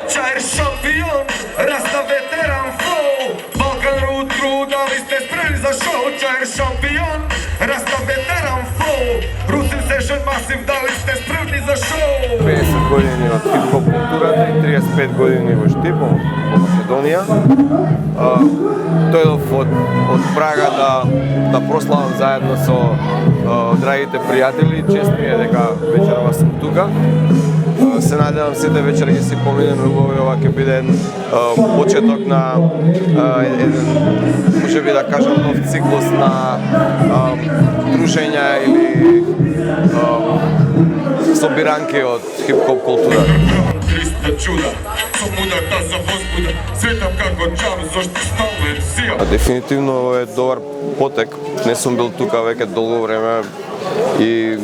Čair šampion, Rasta veteran flow, Balkan Road crew, da li ste spremni za show? Čair šampion, Rasta veteran flow, Rusin Session Massive, da li ste spremni za show? 50 години од хип-хоп културата и 35 години во Штип, во Македонија. Дојдов од Прага да прославам заедно со драгите пријатели. Чест ми е дека вечерва сум тука. Се надевам сите вечер ќе си поминеме убаво, ова ќе биде почеток на еден, можеби да кажам, нов циклус на дружења или собиранки од хип-хоп култура. 300 чуда, со мудата за возбуда, светам како джам, зашто стално е сија. Дефинитивно е добар потек. Не сум бил тука веќе долго време и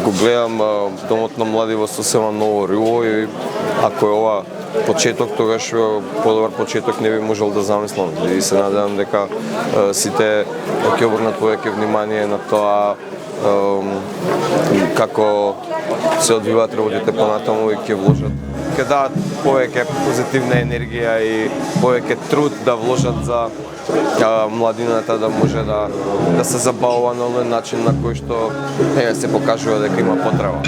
го гледам домот на млади во сосема ново риво и ако е ова почеток, тогаш подобар почеток не би можел да замислам. И се надевам дека сите ќе обрнат повеќе внимание на тоа како се одвиваат работите понатаму и ќе вложат, ќе дадат повеќе позитивна енергија и повеќе труд да вложат за младината да може да се забавува на овој начин на кој што се покажува дека има потреба.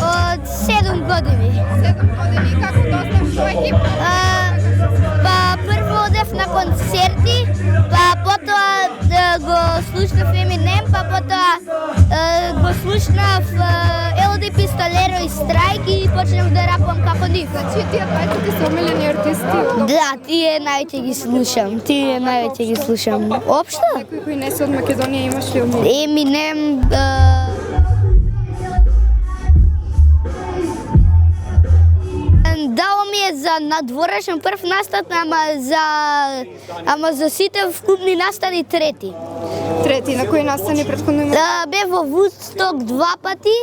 Од 7 години. 7 години. Како доснав со екипа? Па прво одев на концерти, па потоа го слушнав Eminem, па потоа го слушнав Елоди Пистолеро и Страйк и почнав да рапам како нив. Значи тие двајца ти се омилени артисти? Да, тие највеќе ги слушам. Тие највеќе ги слушам. Општо? Некои кои не се од Македонија имаш ли омилени? Eminem, дало ми е за надворешен прв настан, ама за сите вкупни настани трети. Трети, на кои настани претходно има? Бев во Вудсток 2 пати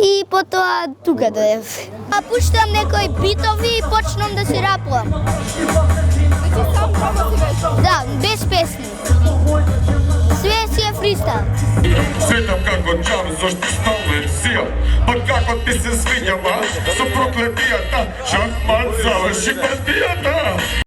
и потоа тука доев. Пуштам некои битови и почнам да си рапувам. Значи сам дома си беше? Да, без песни. Све си е фристайл. Светам како джам, зашто стално е сија. Па како ти се свиѓа, со проклетијата, шахмат заврши партијата.